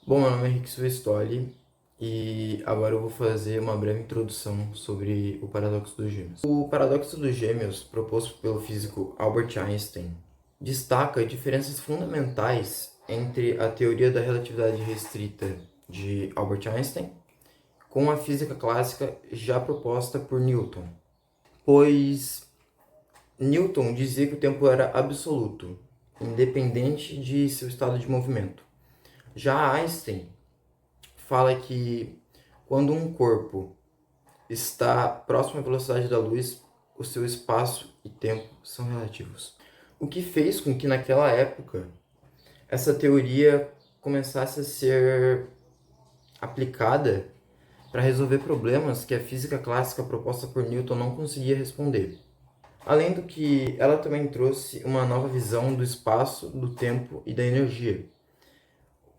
Bom, meu nome é Henrique Silvestoli e agora eu vou fazer uma breve introdução sobre o paradoxo dos gêmeos. O paradoxo dos gêmeos, proposto pelo físico Albert Einstein, destaca diferenças fundamentais entre a teoria da relatividade restrita de Albert Einstein com a física clássica já proposta por Newton, pois Newton dizia que o tempo era absoluto, independente de seu estado de movimento. Já Einstein fala que quando um corpo está próximo à velocidade da luz, o seu espaço e tempo são relativos. O que fez com que naquela época essa teoria começasse a ser aplicada para resolver problemas que a física clássica proposta por Newton não conseguia responder. Além do que, ela também trouxe uma nova visão do espaço, do tempo e da energia,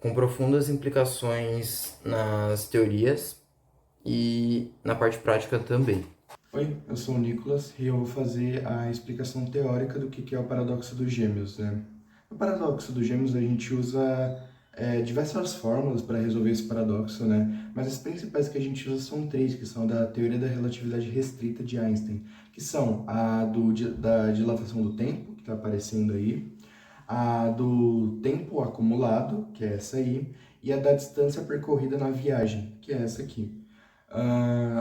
com profundas implicações nas teorias e na parte prática também. Oi, eu sou o Nicolas e eu vou fazer a explicação teórica do que é o paradoxo dos gêmeos, né? No paradoxo dos gêmeos a gente usa diversas fórmulas para resolver esse paradoxo, né? Mas as principais que a gente usa são três, que são da teoria da relatividade restrita de Einstein, que são da dilatação do tempo, que está aparecendo aí, a do tempo acumulado, que é essa aí, e a da distância percorrida na viagem, que é essa aqui.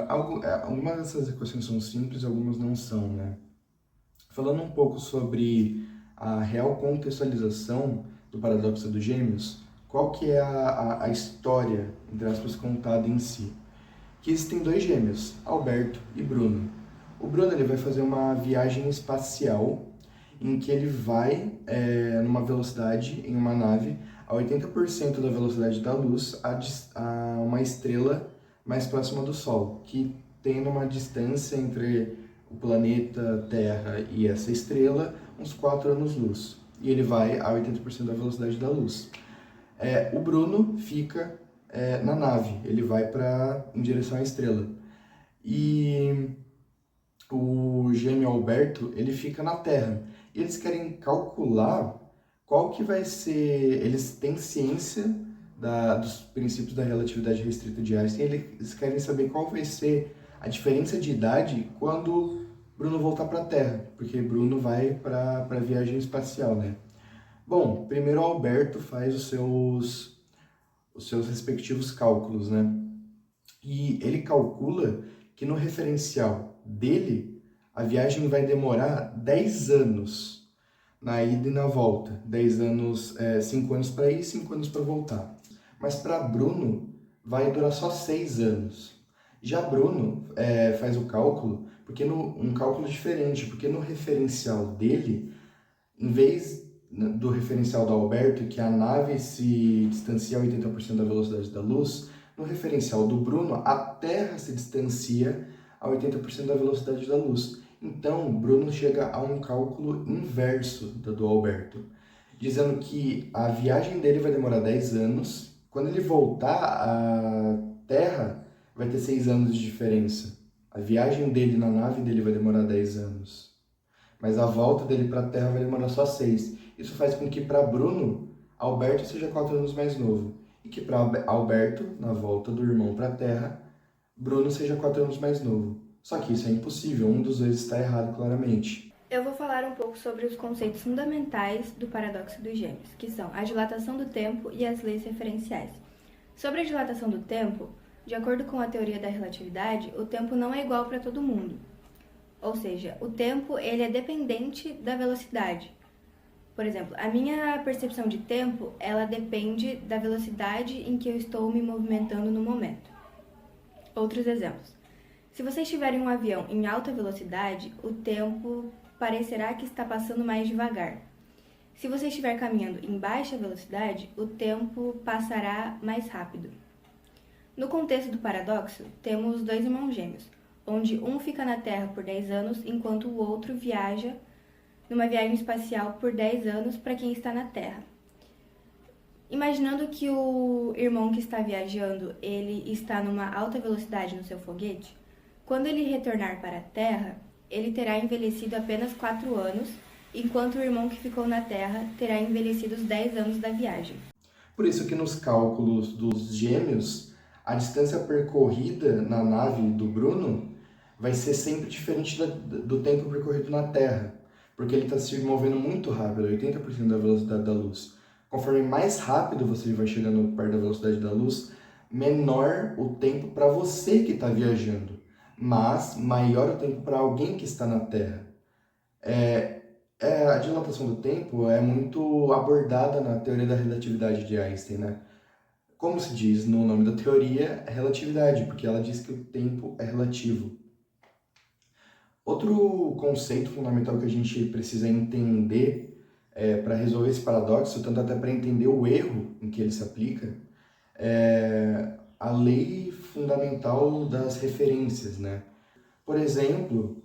Algumas dessas equações são simples, algumas não são, né? Falando um pouco sobre a real contextualização do paradoxo dos gêmeos, qual que é a história, entre aspas, contada em si? Que existem dois gêmeos, Alberto e Bruno. O Bruno ele vai fazer uma viagem espacial em que ele vai numa velocidade, em uma nave, a 80% da velocidade da luz a uma estrela mais próxima do Sol, que tem uma distância entre o planeta Terra e essa estrela, uns 4 anos-luz. E ele vai a 80% da velocidade da luz. O Bruno fica na nave, ele vai em direção à estrela. E o gêmeo Alberto, ele fica na Terra. E eles querem calcular qual que vai ser... Eles têm ciência dos princípios da relatividade restrita de Einstein, eles querem saber qual vai ser a diferença de idade quando Bruno voltar para a Terra, porque Bruno vai para a viagem espacial, né? Bom, primeiro o Alberto faz os seus respectivos cálculos, né? E ele calcula que no referencial dele, a viagem vai demorar 10 anos na ida e na volta. 10 anos, 5 anos para ir e 5 anos para voltar. Mas para Bruno, vai durar só 6 anos. Já Bruno faz o cálculo, um cálculo diferente, porque no referencial dele, em vez do referencial do Alberto, que a nave se distancia a 80% da velocidade da luz, no referencial do Bruno, a Terra se distancia a 80% da velocidade da luz. Então, Bruno chega a um cálculo inverso do Alberto, dizendo que a viagem dele vai demorar 10 anos, quando ele voltar à Terra, vai ter 6 anos de diferença. A viagem dele na nave dele vai demorar 10 anos, mas a volta dele para a Terra vai demorar só 6. Isso faz com que para Bruno, Alberto seja 4 anos mais novo, e que para Alberto, na volta do irmão para a Terra, Bruno seja 4 anos mais novo. Só que isso é impossível, um dos dois está errado claramente. Eu vou falar um pouco sobre os conceitos fundamentais do paradoxo dos gêmeos, que são a dilatação do tempo e as leis referenciais. Sobre a dilatação do tempo, de acordo com a teoria da relatividade, o tempo não é igual para todo mundo. Ou seja, o tempo ele é dependente da velocidade. Por exemplo, a minha percepção de tempo, ela depende da velocidade em que eu estou me movimentando no momento. Outros exemplos. Se você estiver em um avião em alta velocidade, o tempo parecerá que está passando mais devagar. Se você estiver caminhando em baixa velocidade, o tempo passará mais rápido. No contexto do paradoxo, temos dois irmãos gêmeos, onde um fica na Terra por 10 anos, enquanto o outro viaja numa viagem espacial por 10 anos para quem está na Terra. Imaginando que o irmão que está viajando, ele está numa alta velocidade no seu foguete, quando ele retornar para a Terra, ele terá envelhecido apenas 4 anos, enquanto o irmão que ficou na Terra terá envelhecido os 10 anos da viagem. Por isso que nos cálculos dos gêmeos, a distância percorrida na nave do Bruno vai ser sempre diferente do tempo percorrido na Terra, porque ele está se movendo muito rápido, 80% da velocidade da luz. Conforme mais rápido você vai chegando perto da velocidade da luz, menor o tempo para você que está viajando, mas maior o tempo para alguém que está na Terra. A dilatação do tempo é muito abordada na teoria da relatividade de Einstein, né? Como se diz no nome da teoria, é relatividade, porque ela diz que o tempo é relativo. Outro conceito fundamental que a gente precisa entender para resolver esse paradoxo, tanto até para entender o erro em que ele se aplica, é a lei fundamental das referências, né? Por exemplo,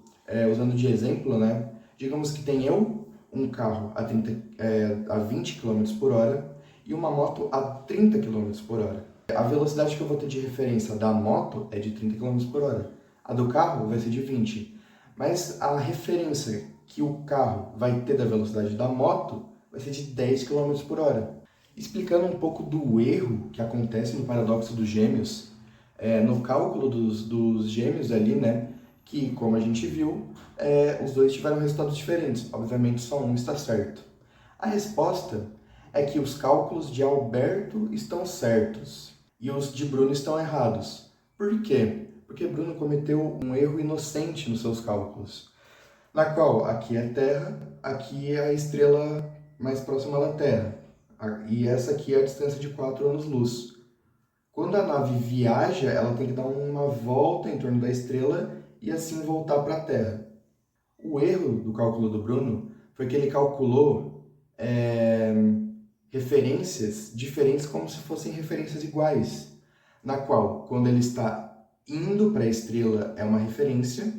usando de exemplo, né? Digamos que tem um carro a 20 km por hora e uma moto a 30 km por hora. A velocidade que eu vou ter de referência da moto é de 30 km por hora. A do carro vai ser de 20. Mas a referência que o carro vai ter da velocidade da moto vai ser de 10 km por hora. Explicando um pouco do erro que acontece no paradoxo dos gêmeos, no cálculo dos gêmeos ali, né? Que, como a gente viu, os dois tiveram resultados diferentes. Obviamente, só um está certo. A resposta é que os cálculos de Alberto estão certos e os de Bruno estão errados. Por quê? Porque Bruno cometeu um erro inocente nos seus cálculos, na qual aqui é a Terra, aqui é a estrela mais próxima da Terra, e essa aqui é a distância de 4 anos-luz. Quando a nave viaja, ela tem que dar uma volta em torno da estrela e assim voltar para a Terra. O erro do cálculo do Bruno foi que ele calculou referências diferentes como se fossem referências iguais, na qual, quando ele está indo para a estrela é uma referência,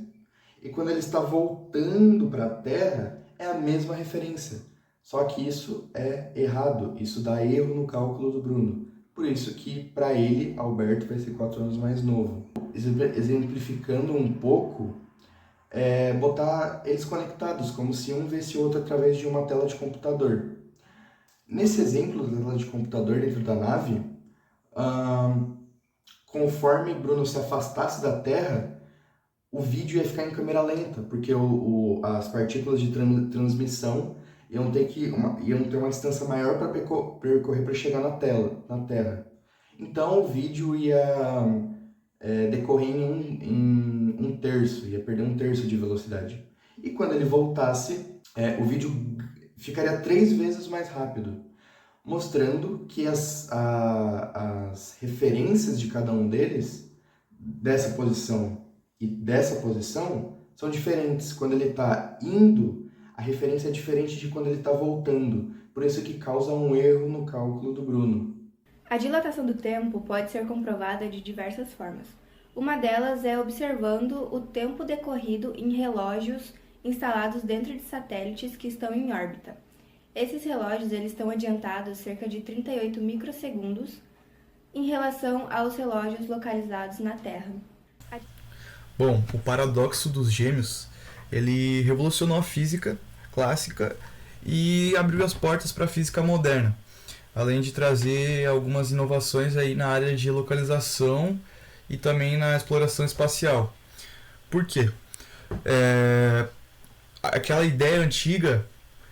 e quando ele está voltando para a Terra é a mesma referência. Só que isso é errado, isso dá erro no cálculo do Bruno. Por isso que, para ele, Alberto vai ser 4 anos mais novo. Exemplificando um pouco, botar eles conectados, como se um visse o outro através de uma tela de computador. Nesse exemplo da tela de computador dentro da nave, conforme Bruno se afastasse da Terra, o vídeo ia ficar em câmera lenta, porque as partículas de transmissão iam ter uma distância maior para percorrer para chegar na Terra. Então o vídeo ia decorrer em um terço, ia perder um terço de velocidade. E quando ele voltasse, o vídeo ficaria 3 vezes mais rápido, mostrando que as referências de cada um deles, dessa posição e dessa posição, são diferentes. Quando ele está indo, a referência é diferente de quando ele está voltando. Por isso que causa um erro no cálculo do Bruno. A dilatação do tempo pode ser comprovada de diversas formas. Uma delas é observando o tempo decorrido em relógios instalados dentro de satélites que estão em órbita. Esses relógios eles estão adiantados cerca de 38 microsegundos em relação aos relógios localizados na Terra. Bom, o paradoxo dos gêmeos, ele revolucionou a física clássica e abriu as portas para a física moderna, além de trazer algumas inovações aí na área de localização e também na exploração espacial. Por quê? Aquela ideia antiga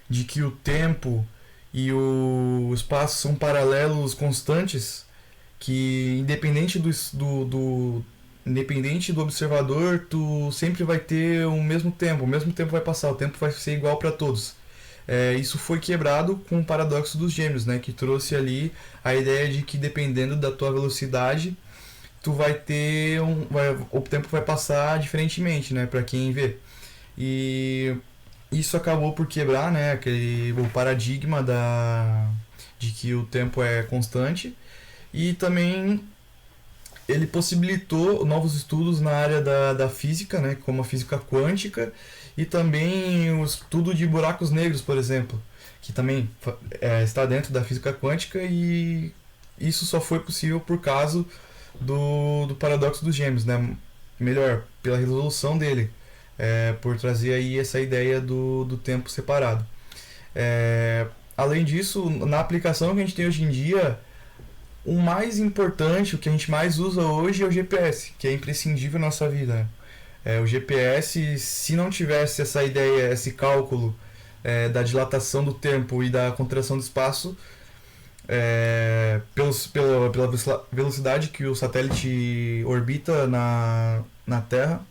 de que o tempo e o espaço são paralelos constantes, que independente do observador, tu sempre vai ter o mesmo tempo vai passar, o tempo vai ser igual para todos. Isso foi quebrado com o paradoxo dos gêmeos, né, que trouxe ali a ideia de que dependendo da tua velocidade, tu vai ter o tempo vai passar diferentemente, né, para quem vê. E isso acabou por quebrar, né, o paradigma de que o tempo é constante, e também ele possibilitou novos estudos na área da física, né, como a física quântica e também o estudo de buracos negros, por exemplo, que também está dentro da física quântica, e isso só foi possível por causa do paradoxo dos gêmeos, né, melhor, pela resolução dele. Por trazer aí essa ideia do tempo separado. Além disso, na aplicação que a gente tem hoje em dia, o mais importante, o que a gente mais usa hoje é o GPS, que é imprescindível na nossa vida, né? O GPS, se não tivesse essa ideia, esse cálculo da dilatação do tempo e da contração do espaço, pela velocidade que o satélite orbita na Terra,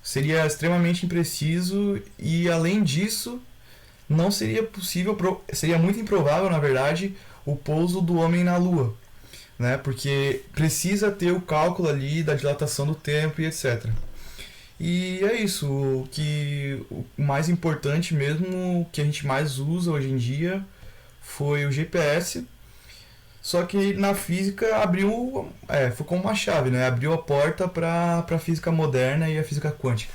seria extremamente impreciso e, além disso, não seria possível, seria muito improvável, na verdade, o pouso do homem na Lua, né? Porque precisa ter o cálculo ali da dilatação do tempo e etc. E é isso, o mais importante mesmo, o que a gente mais usa hoje em dia foi o GPS, só que na física foi como uma chave, né? Abriu a porta para a física moderna e a física quântica.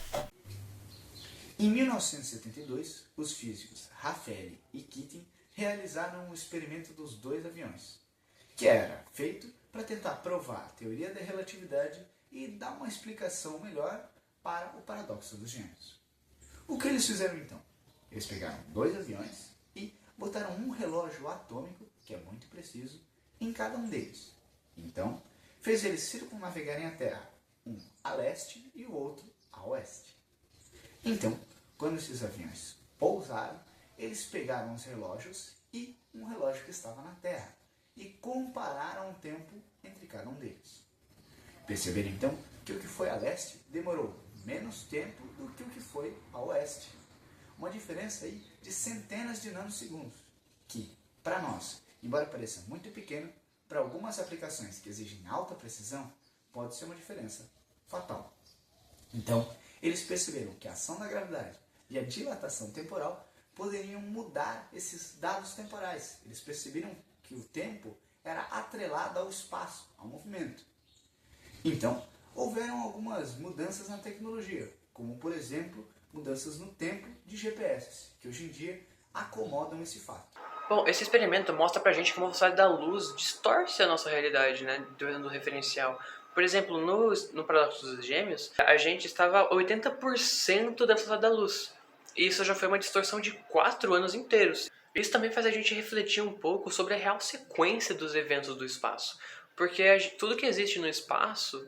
Em 1972, os físicos Raffaele e Keating realizaram um experimento dos dois aviões, que era feito para tentar provar a teoria da relatividade e dar uma explicação melhor para o paradoxo dos gêmeos. O que eles fizeram então? Eles pegaram dois aviões e botaram um relógio atômico, que é muito preciso, em cada um deles. Então, fez eles circunnavegarem a Terra, um a leste e o outro a oeste. Então, quando esses aviões pousaram, eles pegaram os relógios e um relógio que estava na Terra e compararam o tempo entre cada um deles. Perceberam então que o que foi a leste demorou menos tempo do que o que foi a oeste. Uma diferença aí de centenas de nanosegundos, que, para nós, embora pareça muito pequeno, para algumas aplicações que exigem alta precisão, pode ser uma diferença fatal. Então, eles perceberam que a ação da gravidade e a dilatação temporal poderiam mudar esses dados temporais. Eles perceberam que o tempo era atrelado ao espaço, ao movimento. Então, houveram algumas mudanças na tecnologia, como, por exemplo, mudanças no tempo de GPS, que hoje em dia acomodam esse fato. Bom, esse experimento mostra pra gente como a velocidade da luz distorce a nossa realidade, né, do referencial. Por exemplo, no paradoxo dos gêmeos, a gente estava a 80% da velocidade da luz. E isso já foi uma distorção de 4 anos inteiros. Isso também faz a gente refletir um pouco sobre a real sequência dos eventos do espaço. Porque tudo que existe no espaço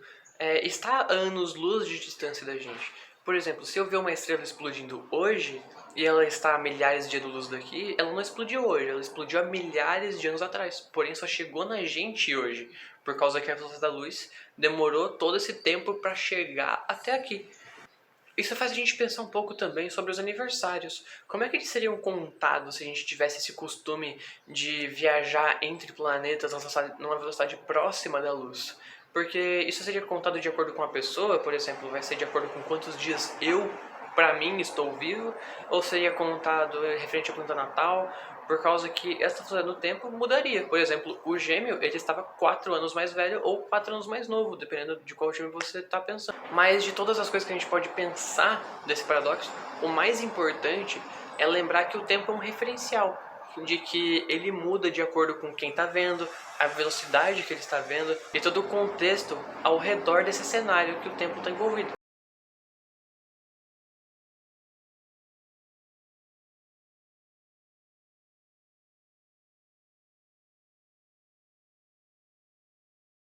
está a anos-luz de distância da gente. Por exemplo, se eu ver uma estrela explodindo hoje, e ela está a milhares de anos-luz daqui, ela não explodiu hoje, ela explodiu há milhares de anos atrás. Porém, só chegou na gente hoje, por causa que a velocidade da luz demorou todo esse tempo para chegar até aqui. Isso faz a gente pensar um pouco também sobre os aniversários. Como é que eles seriam contados se a gente tivesse esse costume de viajar entre planetas numa velocidade próxima da luz? Porque isso seria contado de acordo com a pessoa, por exemplo, vai ser de acordo com quantos dias para mim, estou vivo, ou seria contado referente ao planeta natal, por causa que essa velocidade do tempo mudaria. Por exemplo, o gêmeo, ele estava 4 anos mais velho ou 4 anos mais novo, dependendo de qual gêmeo você está pensando. Mas de todas as coisas que a gente pode pensar desse paradoxo, o mais importante é lembrar que o tempo é um referencial, de que ele muda de acordo com quem está vendo, a velocidade que ele está vendo e todo o contexto ao redor desse cenário que o tempo está envolvido.